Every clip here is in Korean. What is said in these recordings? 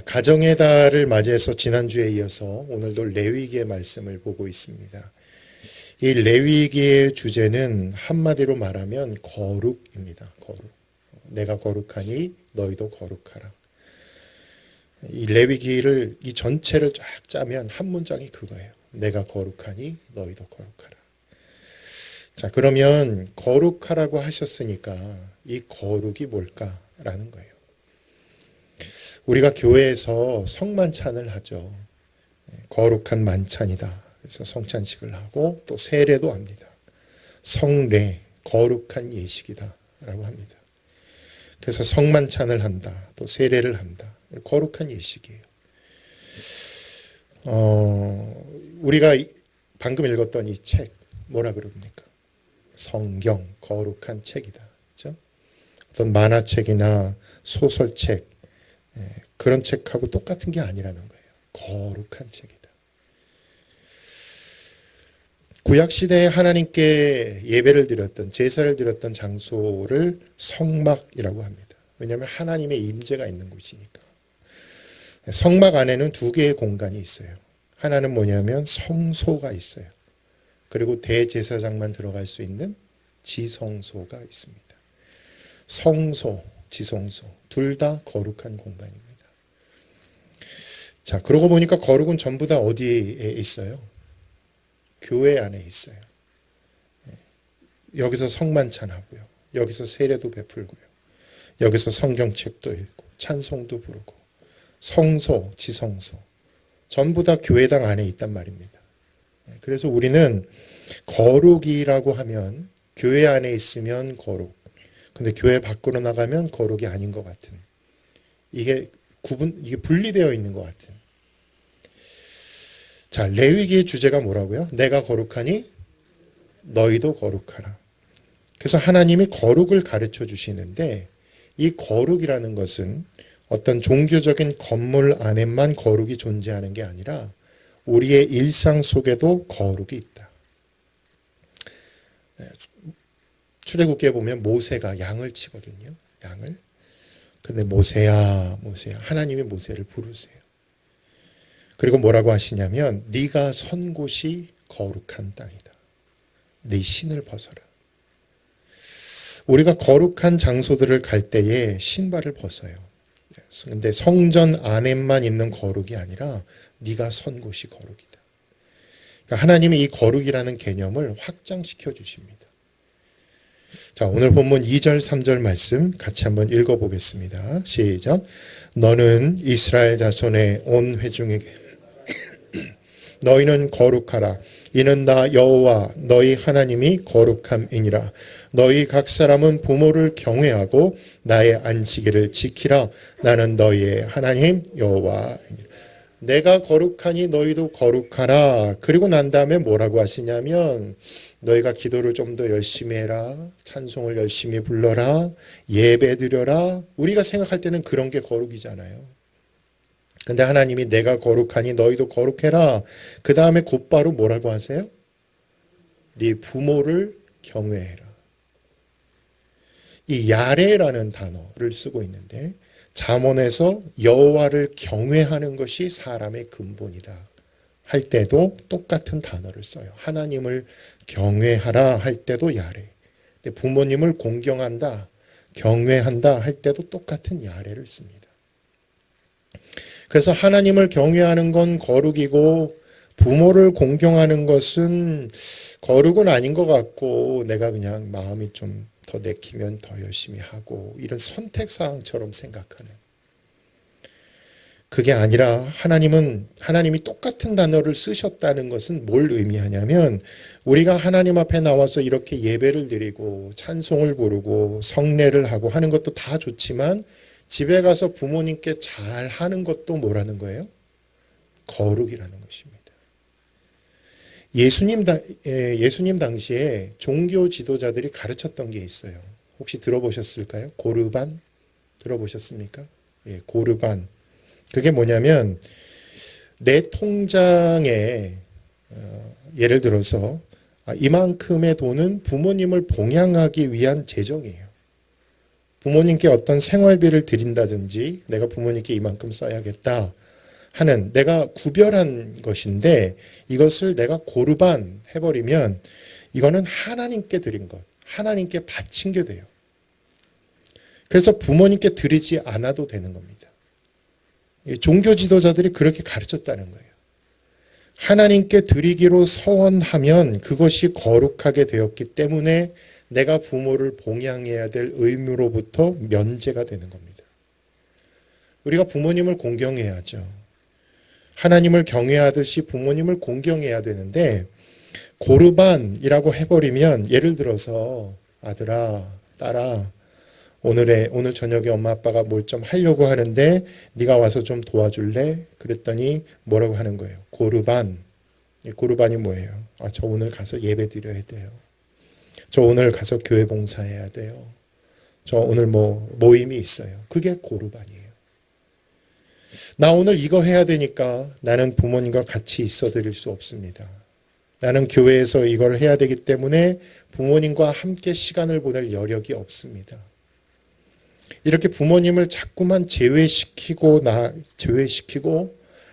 가정의 달을 맞이해서 지난주에 이어서 오늘도 레위기의 말씀을 보고 있습니다. 이 레위기의 주제는 한마디로 말하면 거룩입니다. 거룩. 내가 거룩하니 너희도 거룩하라. 이 레위기를 이 전체를 쫙 짜면 한 문장이 그거예요. 내가 거룩하니 너희도 거룩하라. 자, 그러면 거룩하라고 하셨으니까 이 거룩이 뭘까라는 거예요. 우리가 교회에서 성만찬을 하죠. 거룩한 만찬이다. 그래서 성찬식을 하고 또 세례도 합니다. 성례, 거룩한 예식이다 라고 합니다. 그래서 성만찬을 한다. 또 세례를 한다. 거룩한 예식이에요. 우리가 방금 읽었던 이 책 뭐라 그럽니까? 성경, 거룩한 책이다. 그렇죠? 어떤 만화책이나 소설책 그런 책하고 똑같은 게 아니라는 거예요. 거룩한 책이다. 구약시대에 하나님께 예배를 드렸던, 제사를 드렸던 장소를 성막이라고 합니다. 왜냐하면 하나님의 임재가 있는 곳이니까. 성막 안에는 두 개의 공간이 있어요. 하나는 뭐냐면 성소가 있어요. 그리고 대제사장만 들어갈 수 있는 지성소가 있습니다. 성소, 지성소 둘 다 거룩한 공간입니다. 자, 그러고 보니까 거룩은 전부 다 어디에 있어요? 교회 안에 있어요. 여기서 성만찬하고요. 여기서 세례도 베풀고요. 여기서 성경책도 읽고 찬송도 부르고 성소, 지성소 전부 다 교회당 안에 있단 말입니다. 그래서 우리는 거룩이라고 하면 교회 안에 있으면 거룩, 근데 교회 밖으로 나가면 거룩이 아닌 것 같은, 이게 분리되어 있는 것 같은. 자, 레위기의 주제가 뭐라고요? 내가 거룩하니 너희도 거룩하라. 그래서 하나님이 거룩을 가르쳐 주시는데 이 거룩이라는 것은 어떤 종교적인 건물 안에만 거룩이 존재하는 게 아니라 우리의 일상 속에도 거룩이 있다. 출애굽기에 보면 모세가 양을 치거든요. 양을. 근데 모세야, 모세야. 하나님이 모세를 부르세요. 그리고 뭐라고 하시냐면 네가 선 곳이 거룩한 땅이다. 네 신을 벗어라. 우리가 거룩한 장소들을 갈 때에 신발을 벗어요. 근데 성전 안에만 있는 거룩이 아니라 네가 선 곳이 거룩이다. 그러니까 하나님이 이 거룩이라는 개념을 확장시켜 주십니다. 자, 오늘 본문 2절 3절 말씀 같이 한번 읽어보겠습니다. 시작. 너는 이스라엘 자손의 온 회중에게 너희는 거룩하라. 이는 나 여호와 너희 하나님이 거룩함이니라. 너희 각 사람은 부모를 경외하고 나의 안식일을 지키라. 나는 너희의 하나님 여호와이니라. 내가 거룩하니 너희도 거룩하라. 그리고 난 다음에 뭐라고 하시냐면 너희가 기도를 좀 더 열심히 해라. 찬송을 열심히 불러라. 예배 드려라. 우리가 생각할 때는 그런 게 거룩이잖아요. 근데 하나님이 내가 거룩하니 너희도 거룩해라. 그 다음에 곧바로 뭐라고 하세요? 네 부모를 경외해라. 이 야레라는 단어를 쓰고 있는데 잠언에서 여호와를 경외하는 것이 사람의 근본이다 할 때도 똑같은 단어를 써요. 하나님을 경외하라 할 때도 야레. 근데 부모님을 공경한다, 경외한다 할 때도 똑같은 야레를 씁니다. 그래서 하나님을 경외하는 건 거룩이고 부모를 공경하는 것은 거룩은 아닌 것 같고 내가 그냥 마음이 좀 더 내키면 더 열심히 하고 이런 선택사항처럼 생각하는, 그게 아니라 하나님이 똑같은 단어를 쓰셨다는 것은 뭘 의미하냐면 우리가 하나님 앞에 나와서 이렇게 예배를 드리고 찬송을 부르고 성례를 하고 하는 것도 다 좋지만 집에 가서 부모님께 잘 하는 것도 뭐라는 거예요? 거룩이라는 것입니다. 예수님 당시에 종교 지도자들이 가르쳤던 게 있어요. 혹시 들어보셨을까요? 고르반? 들어보셨습니까? 예, 고르반. 그게 뭐냐면 내 통장에 예를 들어서 이만큼의 돈은 부모님을 봉양하기 위한 재정이에요. 부모님께 어떤 생활비를 드린다든지 내가 부모님께 이만큼 써야겠다 하는 내가 구별한 것인데 이것을 내가 고르반 해버리면 이거는 하나님께 드린 것, 하나님께 바친 게 돼요. 그래서 부모님께 드리지 않아도 되는 겁니다. 종교 지도자들이 그렇게 가르쳤다는 거예요. 하나님께 드리기로 서원하면 그것이 거룩하게 되었기 때문에 내가 부모를 봉양해야 될 의무로부터 면제가 되는 겁니다. 우리가 부모님을 공경해야죠. 하나님을 경외하듯이 부모님을 공경해야 되는데 고르반이라고 해버리면 예를 들어서 아들아, 딸아, 오늘 저녁에 엄마 아빠가 뭘 좀 하려고 하는데 네가 와서 좀 도와줄래? 그랬더니 뭐라고 하는 거예요? 고르반. 고르반이 뭐예요? 저 오늘 가서 예배 드려야 돼요. 저 오늘 가서 교회 봉사해야 돼요. 저 오늘 모임이 있어요. 그게 고르반이에요. 나 오늘 이거 해야 되니까 나는 부모님과 같이 있어 드릴 수 없습니다. 나는 교회에서 이걸 해야 되기 때문에 부모님과 함께 시간을 보낼 여력이 없습니다. 이렇게 부모님을 자꾸만 제외시키고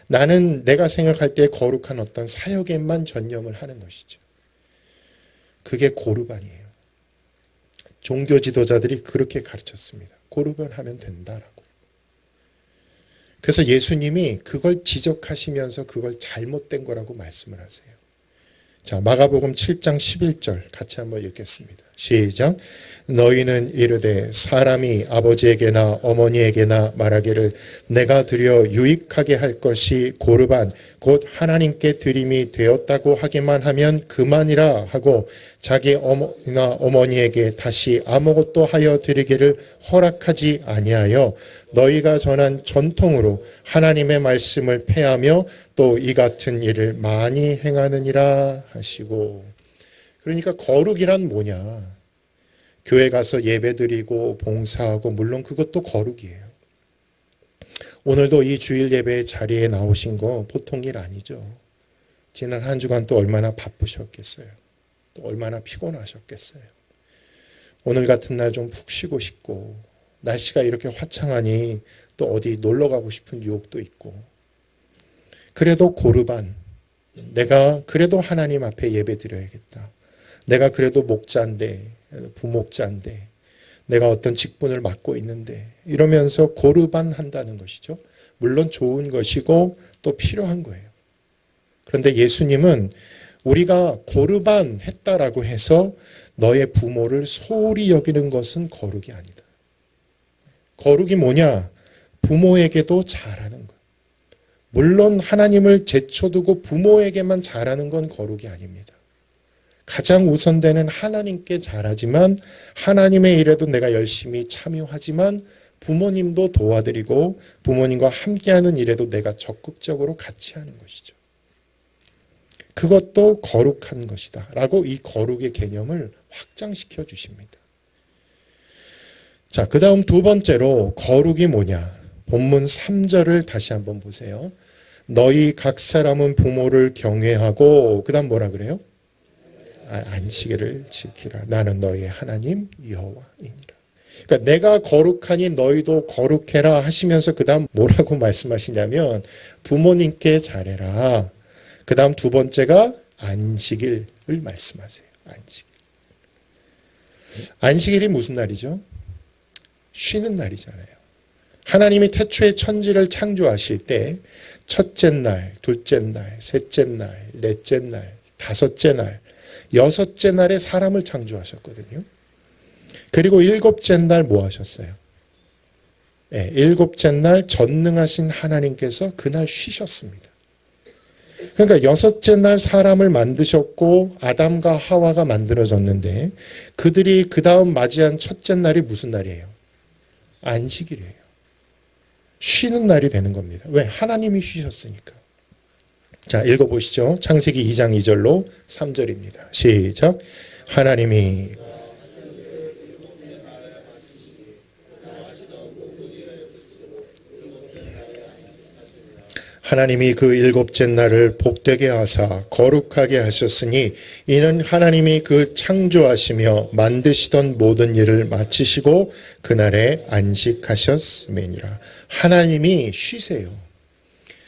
나는 내가 생각할 때 거룩한 어떤 사역에만 전념을 하는 것이죠. 그게 고르반이에요. 종교 지도자들이 그렇게 가르쳤습니다. 고르반 하면 된다라고. 그래서 예수님이 그걸 지적하시면서 그걸 잘못된 거라고 말씀을 하세요. 자, 마가복음 7장 11절 같이 한번 읽겠습니다. 시작. 너희는 이르되 사람이 아버지에게나 어머니에게나 말하기를 내가 드려 유익하게 할 것이 고르반 곧 하나님께 드림이 되었다고 하기만 하면 그만이라 하고 자기 어머니나 어머니에게 다시 아무것도 하여 드리기를 허락하지 아니하여 너희가 전한 전통으로 하나님의 말씀을 폐하며 또 이 같은 일을 많이 행하느니라 하시고. 그러니까 거룩이란 뭐냐? 교회 가서 예배드리고 봉사하고 물론 그것도 거룩이에요. 오늘도 이 주일 예배 자리에 나오신 거 보통 일 아니죠. 지난 한 주간 또 얼마나 바쁘셨겠어요. 또 얼마나 피곤하셨겠어요. 오늘 같은 날 좀 푹 쉬고 싶고 날씨가 이렇게 화창하니 또 어디 놀러 가고 싶은 유혹도 있고 그래도 고르반 내가 그래도 하나님 앞에 예배 드려야겠다. 내가 그래도 목자인데 부목자인데 내가 어떤 직분을 맡고 있는데 이러면서 고르반 한다는 것이죠. 물론 좋은 것이고 또 필요한 거예요. 그런데 예수님은 우리가 고르반 했다라고 해서 너의 부모를 소홀히 여기는 것은 거룩이 아니다. 거룩이 뭐냐? 부모에게도 잘하는 것. 물론 하나님을 제쳐두고 부모에게만 잘하는 건 거룩이 아닙니다. 가장 우선되는 하나님께 잘하지만 하나님의 일에도 내가 열심히 참여하지만 부모님도 도와드리고 부모님과 함께하는 일에도 내가 적극적으로 같이 하는 것이죠. 그것도 거룩한 것이다 라고 이 거룩의 개념을 확장시켜 주십니다. 자, 그 다음 두 번째로 거룩이 뭐냐? 본문 3절을 다시 한번 보세요. 너희 각 사람은 부모를 경외하고 그 다음 뭐라 그래요? 안식일을 지키라. 나는 너희의 하나님 여호와이니라. 그러니까 내가 거룩하니 너희도 거룩해라 하시면서 그 다음 뭐라고 말씀하시냐면 부모님께 잘해라. 그 다음 두 번째가 안식일을 말씀하세요. 안식일이 무슨 날이죠? 쉬는 날이잖아요. 하나님이 태초에 천지를 창조하실 때 첫째 날, 둘째 날, 셋째 날, 넷째 날, 다섯째 날, 여섯째 날에 사람을 창조하셨거든요. 그리고 일곱째 날 뭐 하셨어요? 네, 일곱째 날 전능하신 하나님께서 그날 쉬셨습니다. 그러니까 여섯째 날 사람을 만드셨고 아담과 하와가 만들어졌는데 그들이 그 다음 맞이한 첫째 날이 무슨 날이에요? 안식일이에요. 쉬는 날이 되는 겁니다. 왜? 하나님이 쉬셨으니까. 자, 읽어보시죠. 창세기 2장 2절로 3절입니다. 시작. 하나님이 그 일곱째 날을 복되게 하사 거룩하게 하셨으니 이는 하나님이 그 창조하시며 만드시던 모든 일을 마치시고 그날에 안식하셨음이니라. 하나님이 쉬세요.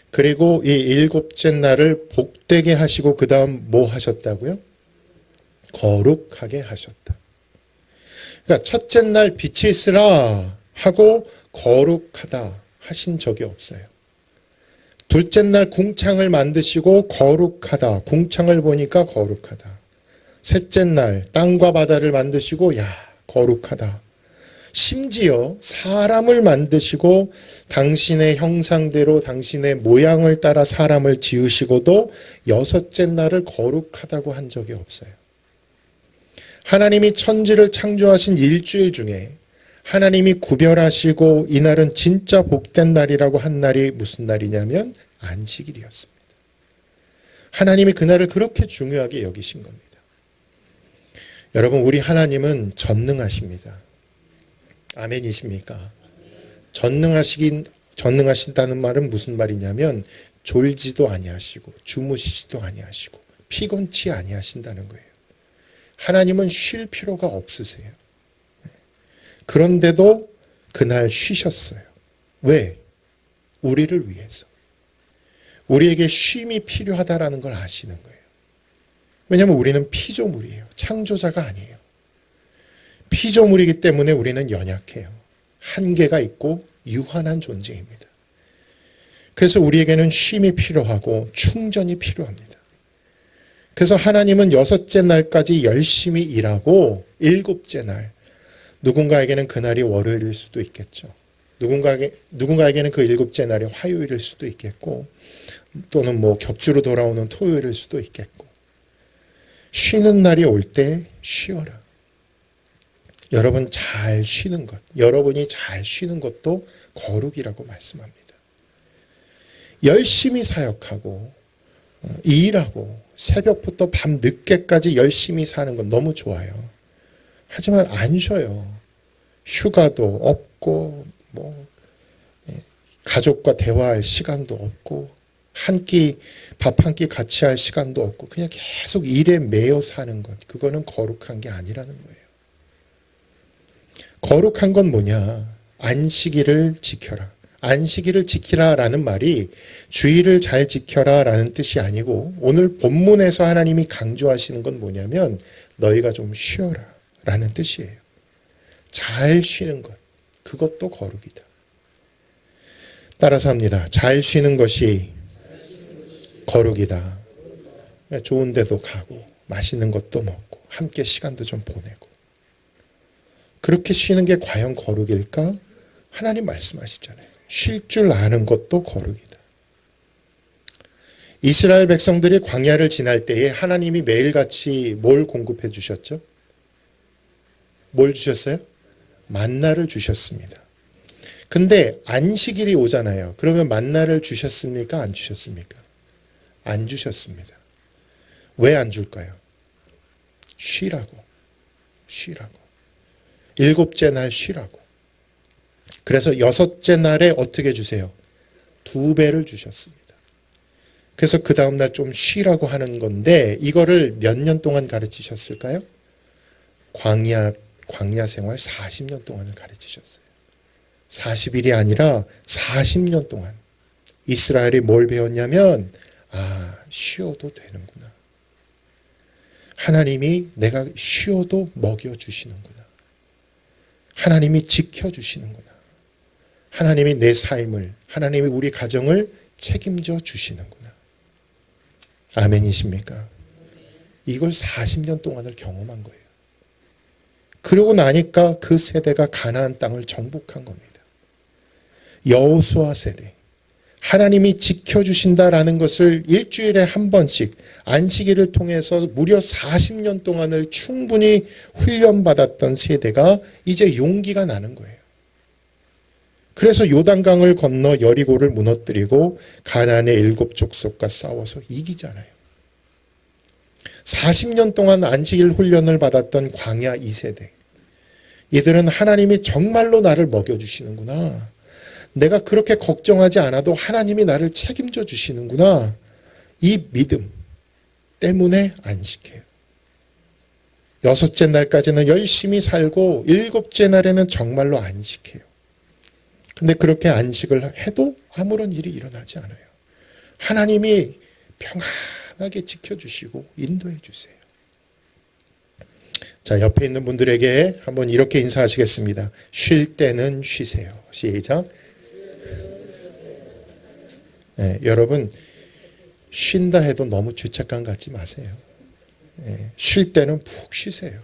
그리고 이 일곱째 날을 복되게 하시고 그 다음 뭐 하셨다고요? 거룩하게 하셨다. 그러니까 첫째 날 빛이 있으라 하고 거룩하다 하신 적이 없어요. 둘째 날 궁창을 만드시고 거룩하다. 궁창을 보니까 거룩하다. 셋째 날 땅과 바다를 만드시고 야 거룩하다. 심지어 사람을 만드시고 당신의 형상대로 당신의 모양을 따라 사람을 지으시고도 여섯째 날을 거룩하다고 한 적이 없어요. 하나님이 천지를 창조하신 일주일 중에 하나님이 구별하시고 이날은 진짜 복된 날이라고 한 날이 무슨 날이냐면 안식일이었습니다. 하나님이 그날을 그렇게 중요하게 여기신 겁니다. 여러분, 우리 하나님은 전능하십니다. 아멘이십니까? 전능하신다는 말은 무슨 말이냐면 졸지도 아니하시고 주무시지도 아니하시고 피곤치 아니하신다는 거예요. 하나님은 쉴 필요가 없으세요. 그런데도 그날 쉬셨어요. 왜? 우리를 위해서. 우리에게 쉼이 필요하다라는 걸 아시는 거예요. 왜냐하면 우리는 피조물이에요. 창조자가 아니에요. 피조물이기 때문에 우리는 연약해요. 한계가 있고 유한한 존재입니다. 그래서 우리에게는 쉼이 필요하고 충전이 필요합니다. 그래서 하나님은 여섯째 날까지 열심히 일하고 일곱째 날, 누군가에게는 그날이 월요일일 수도 있겠죠. 누군가에게는 그 일곱째 날이 화요일일 수도 있겠고, 또는 뭐 격주로 돌아오는 토요일일 수도 있겠고, 쉬는 날이 올 때 쉬어라. 여러분 잘 쉬는 것, 여러분이 잘 쉬는 것도 거룩이라고 말씀합니다. 열심히 사역하고 일하고 새벽부터 밤 늦게까지 열심히 사는 건 너무 좋아요. 하지만 안 쉬어요. 휴가도 없고 가족과 대화할 시간도 없고 밥 한 끼 같이 할 시간도 없고 그냥 계속 일에 매여 사는 것, 그거는 거룩한 게 아니라는 거예요. 거룩한 건 뭐냐? 안식일을 지켜라. 안식일을 지키라라는 말이 주일을 잘 지켜라라는 뜻이 아니고, 오늘 본문에서 하나님이 강조하시는 건 뭐냐면 너희가 좀 쉬어라라는 뜻이에요. 잘 쉬는 것, 그것도 거룩이다. 따라서 합니다. 잘 쉬는 것이 거룩이다. 좋은 데도 가고 맛있는 것도 먹고 함께 시간도 좀 보내고, 그렇게 쉬는 게 과연 거룩일까? 하나님 말씀하시잖아요. 쉴 줄 아는 것도 거룩이다. 이스라엘 백성들이 광야를 지날 때에 하나님이 매일같이 뭘 공급해 주셨죠? 뭘 주셨어요? 만나를 주셨습니다. 근데 안식일이 오잖아요. 그러면 만나를 주셨습니까? 안 주셨습니까? 안 주셨습니다. 왜 안 줄까요? 쉬라고. 일곱째 날 쉬라고. 그래서 여섯째 날에 어떻게 주세요? 2배를 주셨습니다. 그래서 그 다음날 좀 쉬라고 하는 건데, 이거를 몇 년 동안 가르치셨을까요? 광야 생활 40년 동안을 가르치셨어요. 40일이 아니라 40년 동안 이스라엘이 뭘 배웠냐면, 쉬어도 되는구나. 하나님이 내가 쉬어도 먹여주시는구나. 하나님이 지켜주시는구나. 하나님이 내 삶을, 하나님이 우리 가정을 책임져 주시는구나. 아멘이십니까? 이걸 40년 동안을 경험한 거예요. 그러고 나니까 그 세대가 가나안 땅을 정복한 겁니다. 여호수아 세대. 하나님이 지켜주신다라는 것을 일주일에 한 번씩 안식일을 통해서 무려 40년 동안을 충분히 훈련받았던 세대가 이제 용기가 나는 거예요. 그래서 요단강을 건너 여리고를 무너뜨리고 가나안의 7족속과 싸워서 이기잖아요. 40년 동안 안식일 훈련을 받았던 광야 2세대. 이들은 하나님이 정말로 나를 먹여주시는구나. 내가 그렇게 걱정하지 않아도 하나님이 나를 책임져 주시는구나. 이 믿음 때문에 안식해요. 6째 날까지는 열심히 살고 7째 날에는 정말로 안식해요. 근데 그렇게 안식을 해도 아무런 일이 일어나지 않아요. 하나님이 평안하게 지켜주시고 인도해 주세요. 자, 옆에 있는 분들에게 한번 이렇게 인사하시겠습니다. 쉴 때는 쉬세요. 시작. 네, 여러분 쉰다 해도 너무 죄책감 갖지 마세요. 네, 쉴 때는 푹 쉬세요.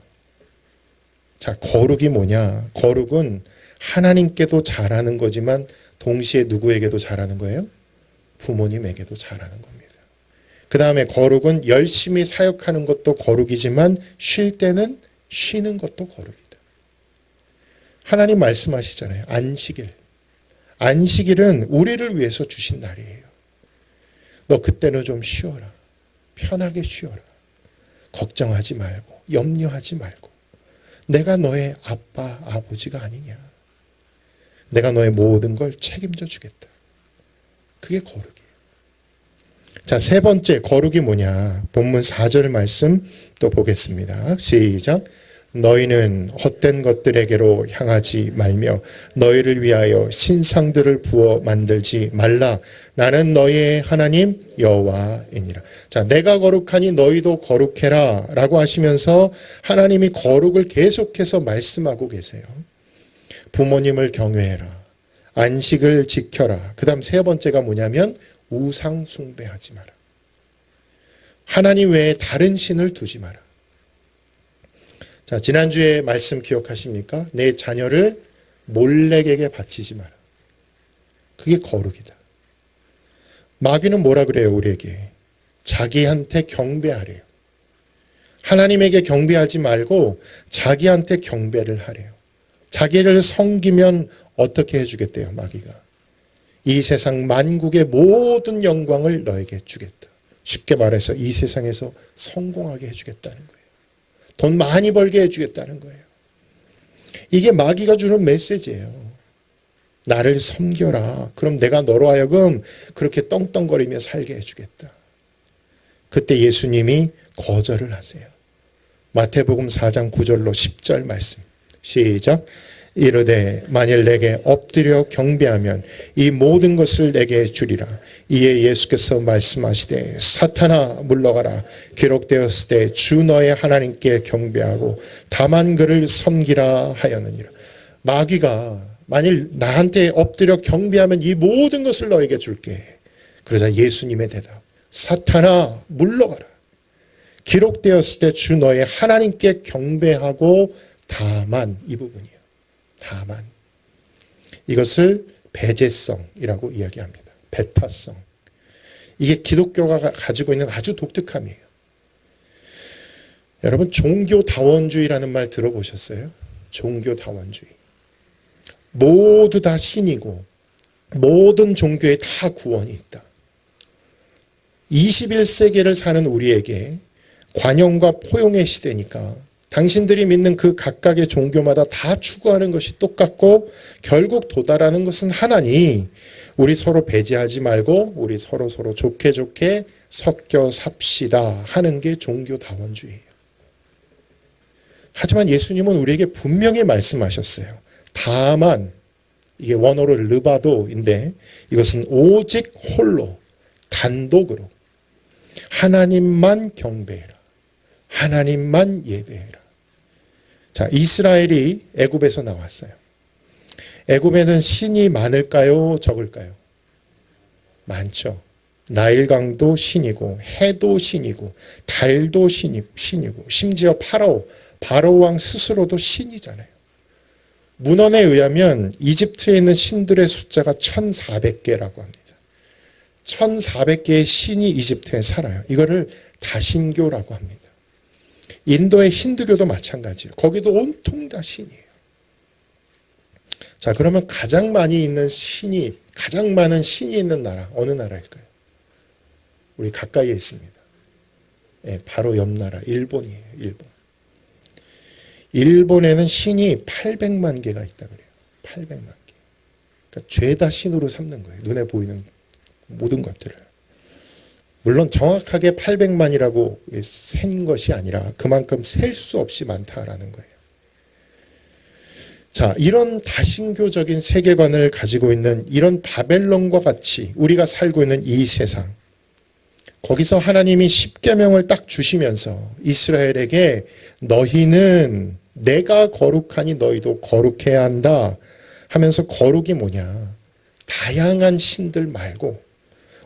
자, 거룩이 뭐냐? 거룩은 하나님께도 잘하는 거지만 동시에 누구에게도 잘하는 거예요? 부모님에게도 잘하는 겁니다. 그 다음에 거룩은 열심히 사역하는 것도 거룩이지만 쉴 때는 쉬는 것도 거룩이다. 하나님 말씀하시잖아요. 안식일. 안식일은 우리를 위해서 주신 날이에요. 너 그때는 좀 쉬어라. 편하게 쉬어라. 걱정하지 말고 염려하지 말고 내가 너의 아빠 아버지가 아니냐. 내가 너의 모든 걸 책임져 주겠다. 그게 거룩이에요. 자, 세 번째 거룩이 뭐냐. 본문 4절 말씀 또 보겠습니다. 시작. 너희는 헛된 것들에게로 향하지 말며 너희를 위하여 신상들을 부어 만들지 말라. 나는 너희의 하나님 여호와이니라. 자, 내가 거룩하니 너희도 거룩해라 라고 하시면서 하나님이 거룩을 계속해서 말씀하고 계세요. 부모님을 경외해라. 안식을 지켜라. 그 다음 세 번째가 뭐냐면 우상 숭배하지 마라. 하나님 외에 다른 신을 두지 마라. 자, 지난주에 말씀 기억하십니까? 내 자녀를 몰렉에게 바치지 마라. 그게 거룩이다. 마귀는 뭐라 그래요, 우리에게? 자기한테 경배하래요. 하나님에게 경배하지 말고 자기한테 경배를 하래요. 자기를 섬기면 어떻게 해주겠대요, 마귀가? 이 세상 만국의 모든 영광을 너에게 주겠다. 쉽게 말해서 이 세상에서 성공하게 해주겠다는 거예요. 돈 많이 벌게 해주겠다는 거예요. 이게 마귀가 주는 메시지예요. 나를 섬겨라. 그럼 내가 너로 하여금 그렇게 떵떵거리며 살게 해주겠다. 그때 예수님이 거절을 하세요. 마태복음 4장 9절로 10절 말씀. 시작. 이르되 만일 내게 엎드려 경배하면 이 모든 것을 내게 주리라. 이에 예수께서 말씀하시되 사탄아 물러가라. 기록되었을 때 주 너의 하나님께 경배하고 다만 그를 섬기라 하였느니라. 마귀가 만일 나한테 엎드려 경배하면 이 모든 것을 너에게 줄게. 그러자 예수님의 대답. 사탄아 물러가라. 기록되었을 때 주 너의 하나님께 경배하고 다만 이 부분이에요. 다만. 이것을 배제성이라고 이야기합니다. 배타성. 이게 기독교가 가지고 있는 아주 독특함이에요. 여러분 종교다원주의라는 말 들어보셨어요? 종교다원주의. 모두 다 신이고 모든 종교에 다 구원이 있다. 21세기를 사는 우리에게 관용과 포용의 시대니까 당신들이 믿는 그 각각의 종교마다 다 추구하는 것이 똑같고 결국 도달하는 것은 하나니 우리 서로 배제하지 말고 우리 서로 좋게 섞여 삽시다 하는 게 종교다원주의예요. 하지만 예수님은 우리에게 분명히 말씀하셨어요. 다만 이게 원어로 르바도인데 이것은 오직 홀로 단독으로 하나님만 경배해라. 하나님만 예배해라. 자, 이스라엘이 애굽에서 나왔어요. 애굽에는 신이 많을까요? 적을까요? 많죠. 나일강도 신이고 해도 신이고 달도 신이고 심지어 바로 왕 스스로도 신이잖아요. 문헌에 의하면 이집트에 있는 신들의 숫자가 1400개라고 합니다. 1400개의 신이 이집트에 살아요. 이거를 다신교라고 합니다. 인도의 힌두교도 마찬가지예요. 거기도 온통 다 신이에요. 자, 그러면 가장 많은 신이 있는 나라, 어느 나라일까요? 우리 가까이에 있습니다. 네, 바로 옆 나라, 일본이에요, 일본. 일본에는 신이 800만 개가 있다 그래요. 800만 개. 그러니까 죄다 신으로 삼는 거예요. 눈에 보이는 모든 것들을. 물론 정확하게 800만이라고 센 것이 아니라 그만큼 셀 수 없이 많다라는 거예요. 자, 이런 다신교적인 세계관을 가지고 있는 이런 바벨론과 같이 우리가 살고 있는 이 세상, 거기서 하나님이 십계명을 딱 주시면서 이스라엘에게 너희는 내가 거룩하니 너희도 거룩해야 한다 하면서 거룩이 뭐냐? 다양한 신들 말고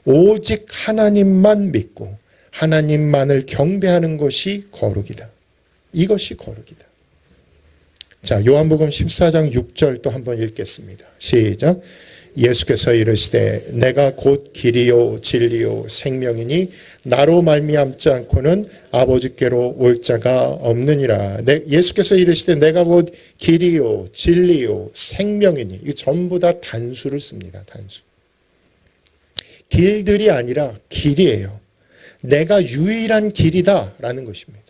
오직 하나님만 믿고 하나님만을 경배하는 것이 거룩이다. 이것이 거룩이다. 자, 요한복음 14장 6절 또 한번 읽겠습니다. 시작. 예수께서 이르시되 내가 곧 길이요 진리요 생명이니 나로 말미암지 않고는 아버지께로 올 자가 없느니라. 예수께서 이르시되 내가 곧 길이요 진리요 생명이니, 이 전부 다 단수를 씁니다. 단수. 길들이 아니라 길이에요. 내가 유일한 길이다라는 것입니다.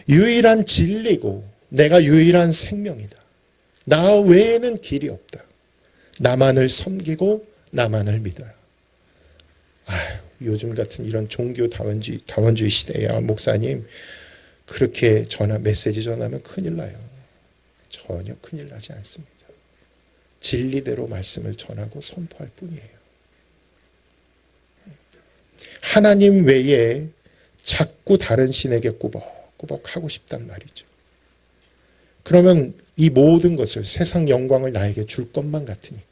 유일한 진리고 내가 유일한 생명이다. 나 외에는 길이 없다. 나만을 섬기고 나만을 믿어라. 아유, 요즘 같은 이런 종교 다원주의 시대에 목사님 그렇게 메시지 전하면 큰일 나요. 전혀 큰일 나지 않습니다. 진리대로 말씀을 전하고 선포할 뿐이에요. 하나님 외에 자꾸 다른 신에게 꾸벅꾸벅 하고 싶단 말이죠. 그러면 이 모든 것을, 세상 영광을 나에게 줄 것만 같으니까.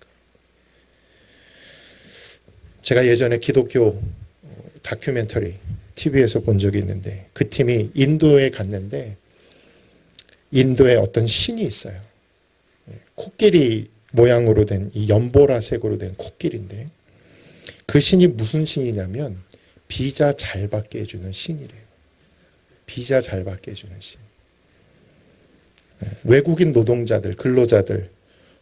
제가 예전에 기독교 다큐멘터리 TV에서 본 적이 있는데, 그 팀이 인도에 갔는데 인도에 어떤 신이 있어요. 코끼리 모양으로 된, 이 연보라색으로 된 코끼리인데, 그 신이 무슨 신이냐면 비자 잘 받게 해주는 신이래요. 비자 잘 받게 해주는 신. 외국인 노동자들, 근로자들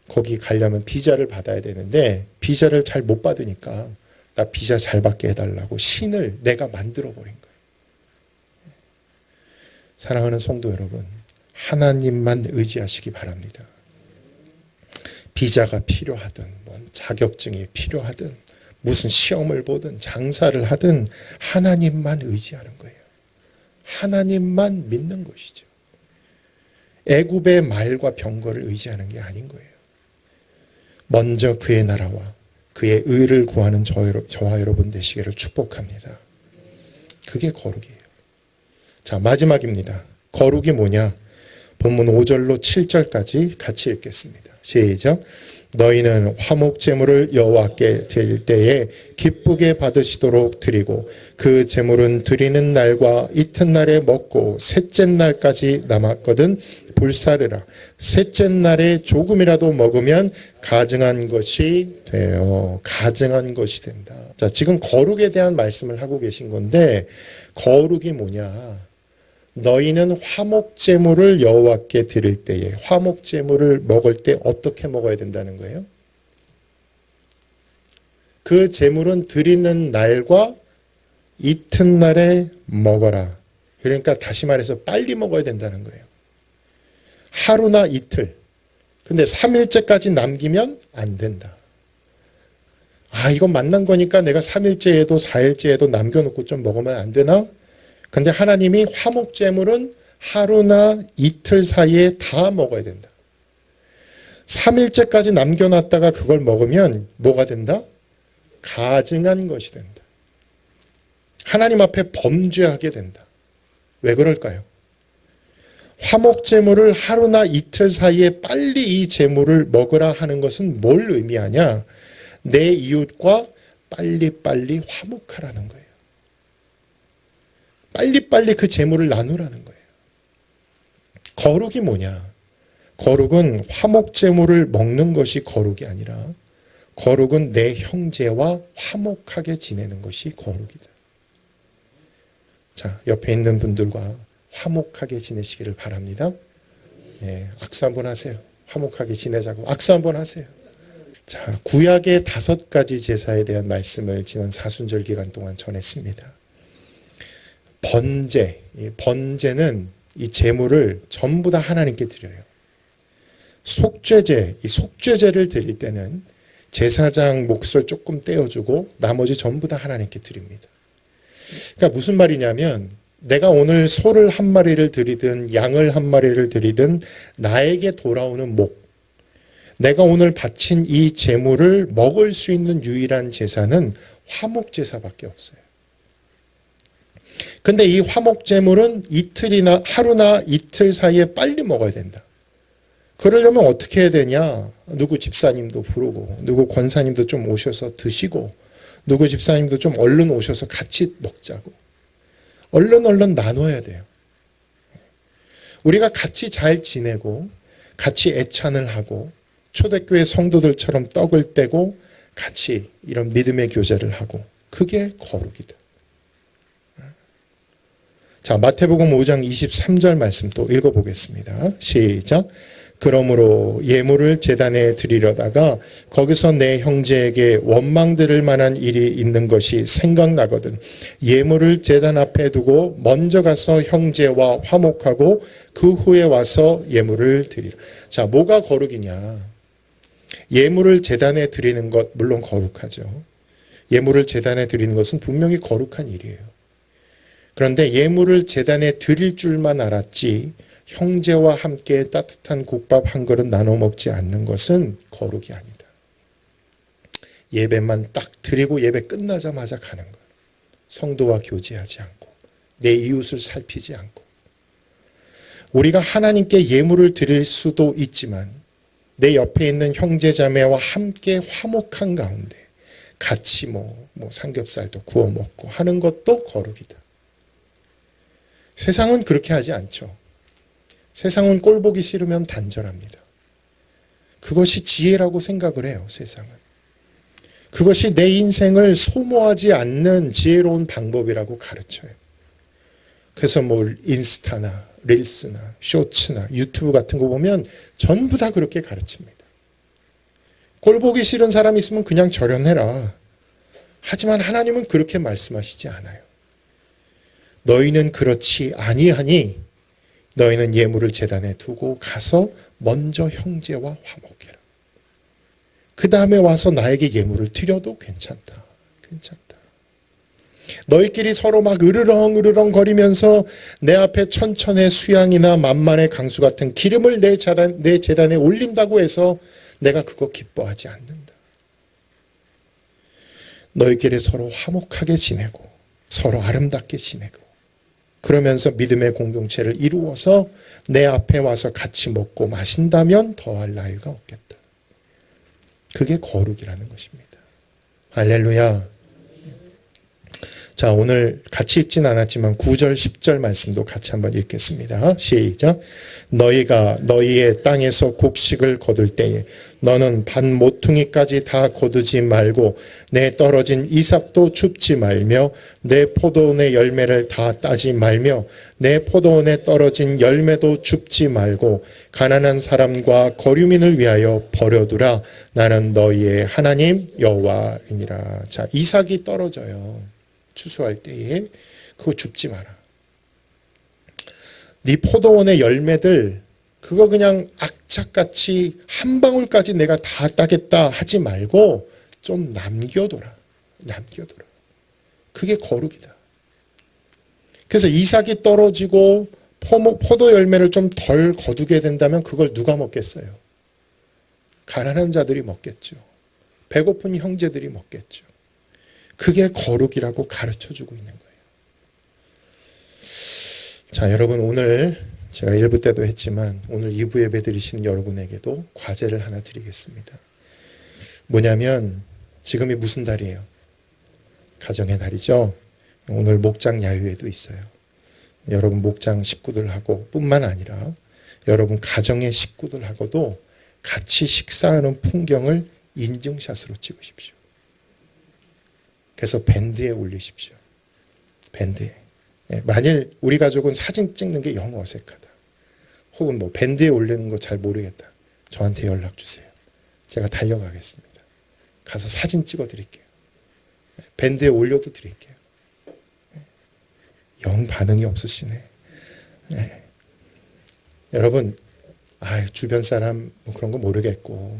거기 가려면 비자를 받아야 되는데 비자를 잘 못 받으니까 나 비자 잘 받게 해달라고 신을 내가 만들어 버린 거예요. 사랑하는 성도 여러분, 하나님만 의지하시기 바랍니다. 비자가 필요하든 뭔 자격증이 필요하든 무슨 시험을 보든 장사를 하든 하나님만 의지하는 거예요. 하나님만 믿는 것이죠. 애굽의 말과 병거를 의지하는 게 아닌 거예요. 먼저 그의 나라와 그의 의를 구하는 저와 여러분 되시기를 축복합니다. 그게 거룩이에요. 자, 마지막입니다. 거룩이 뭐냐? 본문 5절로 7절까지 같이 읽겠습니다. 시작. 너희는 화목 제물을 여호와께 드릴 때에 기쁘게 받으시도록 드리고 그 제물은 드리는 날과 이튿날에 먹고 셋째 날까지 남았거든 불사르라. 셋째 날에 조금이라도 먹으면 가증한 것이 돼요. 가증한 것이 된다. 자, 지금 거룩에 대한 말씀을 하고 계신 건데, 거룩이 뭐냐? 너희는 화목제물을 여호와께 드릴 때에, 화목제물을 먹을 때 어떻게 먹어야 된다는 거예요? 그 제물은 드리는 날과 이튿날에 먹어라. 그러니까 다시 말해서 빨리 먹어야 된다는 거예요. 하루나 이틀. 근데 3일째까지 남기면 안 된다. 아, 이건 만난 거니까 내가 3일째에도 4일째에도 남겨놓고 좀 먹으면 안 되나? 근데 하나님이 화목제물은 하루나 이틀 사이에 다 먹어야 된다. 3일째까지 남겨놨다가 그걸 먹으면 뭐가 된다? 가증한 것이 된다. 하나님 앞에 범죄하게 된다. 왜 그럴까요? 화목제물을 하루나 이틀 사이에 빨리 이 제물을 먹으라 하는 것은 뭘 의미하냐? 내 이웃과 빨리빨리 화목하라는 거예요. 빨리빨리 그 제물을 나누라는 거예요. 거룩이 뭐냐? 거룩은 화목제물을 먹는 것이 거룩이 아니라 거룩은 내 형제와 화목하게 지내는 것이 거룩이다. 자, 옆에 있는 분들과 화목하게 지내시기를 바랍니다. 예, 악수 한번 하세요. 화목하게 지내자고 악수 한번 하세요. 자, 구약의 5가지 제사에 대한 말씀을 지난 사순절 기간 동안 전했습니다. 번제는 이 제물을 전부 다 하나님께 드려요. 속죄제, 이 속죄제를 드릴 때는 제사장 몫을 조금 떼어주고 나머지 전부 다 하나님께 드립니다. 그러니까 무슨 말이냐면 내가 오늘 소를 한 마리를 드리든 양을 한 마리를 드리든 나에게 돌아오는 목, 내가 오늘 바친 이 제물을 먹을 수 있는 유일한 제사는 화목제사밖에 없어요. 근데 이 화목제물은 이틀이나 하루나 이틀 사이에 빨리 먹어야 된다. 그러려면 어떻게 해야 되냐? 누구 집사님도 부르고 누구 권사님도 좀 오셔서 드시고 누구 집사님도 좀 얼른 오셔서 같이 먹자고. 얼른 나눠야 돼요. 우리가 같이 잘 지내고 같이 애찬을 하고 초대교회 성도들처럼 떡을 떼고 같이 이런 믿음의 교제를 하고 그게 거룩이다. 자, 마태복음 5장 23절 말씀 또 읽어보겠습니다. 시작. 그러므로 예물을 제단에 드리려다가 거기서 내 형제에게 원망 들을 만한 일이 있는 것이 생각나거든 예물을 제단 앞에 두고 먼저 가서 형제와 화목하고 그 후에 와서 예물을 드리라. 자, 뭐가 거룩이냐? 예물을 제단에 드리는 것 물론 거룩하죠. 예물을 제단에 드리는 것은 분명히 거룩한 일이에요. 그런데 예물을 제단에 드릴 줄만 알았지 형제와 함께 따뜻한 국밥 한 그릇 나눠 먹지 않는 것은 거룩이 아니다. 예배만 딱 드리고 예배 끝나자마자 가는 것. 성도와 교제하지 않고 내 이웃을 살피지 않고 우리가 하나님께 예물을 드릴 수도 있지만 내 옆에 있는 형제 자매와 함께 화목한 가운데 같이 뭐 삼겹살도 구워 먹고 하는 것도 거룩이다. 세상은 그렇게 하지 않죠. 세상은 꼴 보기 싫으면 단절합니다. 그것이 지혜라고 생각을 해요, 세상은. 그것이 내 인생을 소모하지 않는 지혜로운 방법이라고 가르쳐요. 그래서 인스타나 릴스나 쇼츠나 유튜브 같은 거 보면 전부 다 그렇게 가르칩니다. 꼴 보기 싫은 사람 있으면 그냥 절연해라. 하지만 하나님은 그렇게 말씀하시지 않아요. 너희는 그렇지 아니하니 너희는 예물을 제단에 두고 가서 먼저 형제와 화목해라. 그 다음에 와서 나에게 예물을 드려도 괜찮다. 너희끼리 서로 막 으르렁 거리면서 내 앞에 천천의 수양이나 만만의 강수 같은 기름을 내 제단에 올린다고 해서 내가 그거 기뻐하지 않는다. 너희끼리 서로 화목하게 지내고 서로 아름답게 지내고 그러면서 믿음의 공동체를 이루어서 내 앞에 와서 같이 먹고 마신다면 더할 나위가 없겠다. 그게 거룩이라는 것입니다. 할렐루야. 자, 오늘 같이 읽진 않았지만 9절, 10절 말씀도 같이 한번 읽겠습니다. 시작. 너희가 너희의 땅에서 곡식을 거둘 때에 너는 반 모퉁이까지 다 거두지 말고 내 떨어진 이삭도 줍지 말며 내 포도원의 열매를 다 따지 말며 내 포도원에 떨어진 열매도 줍지 말고 가난한 사람과 거류민을 위하여 버려두라. 나는 너희의 하나님 여호와이니라. 자, 이삭이 떨어져요. 추수할 때에 그거 줍지 마라. 네 포도원의 열매들 그거 그냥 악착같이 한 방울까지 내가 다 따겠다 하지 말고 좀 남겨둬라. 그게 거룩이다. 그래서 이삭이 떨어지고 포도 열매를 좀 덜 거두게 된다면 그걸 누가 먹겠어요? 가난한 자들이 먹겠죠. 배고픈 형제들이 먹겠죠. 그게 거룩이라고 가르쳐주고 있는 거예요. 자, 여러분 오늘 제가 1부 때도 했지만 오늘 2부 예배 드리시는 여러분에게도 과제를 하나 드리겠습니다. 뭐냐면 지금이 무슨 달이에요? 가정의 달이죠. 오늘 목장 야유회도 있어요. 여러분 목장 식구들하고 뿐만 아니라 여러분 가정의 식구들하고도 같이 식사하는 풍경을 인증샷으로 찍으십시오. 그래서 밴드에 올리십시오. 밴드에. 만일 우리 가족은 사진 찍는 게 영 어색하다. 혹은 밴드에 올리는 거 잘 모르겠다. 저한테 연락 주세요. 제가 달려가겠습니다. 가서 사진 찍어 드릴게요. 밴드에 올려도 드릴게요. 영 반응이 없으시네. 여러분 주변 사람 뭐 그런 거 모르겠고,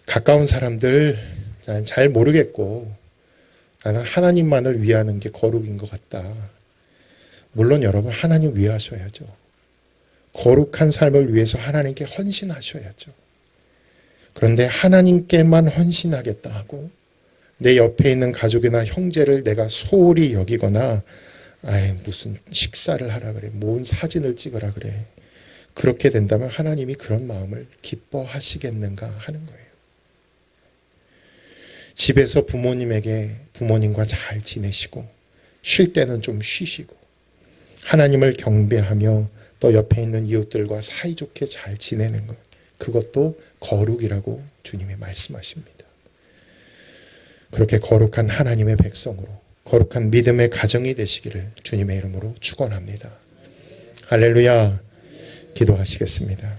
가까운 사람들 난 잘 모르겠고, 나는 하나님만을 위하는 게 거룩인 것 같다. 물론 여러분, 하나님 위하셔야죠. 거룩한 삶을 위해서 하나님께 헌신하셔야죠. 그런데 하나님께만 헌신하겠다 하고 내 옆에 있는 가족이나 형제를 내가 소홀히 여기거나 무슨 식사를 하라 그래, 뭔 사진을 찍으라 그래, 그렇게 된다면 하나님이 그런 마음을 기뻐하시겠는가 하는 거예요. 집에서 부모님과 잘 지내시고 쉴 때는 좀 쉬시고 하나님을 경배하며 또 옆에 있는 이웃들과 사이좋게 잘 지내는 것, 그것도 거룩이라고 주님이 말씀하십니다. 그렇게 거룩한 하나님의 백성으로 거룩한 믿음의 가정이 되시기를 주님의 이름으로 축원합니다. 할렐루야. 기도하시겠습니다.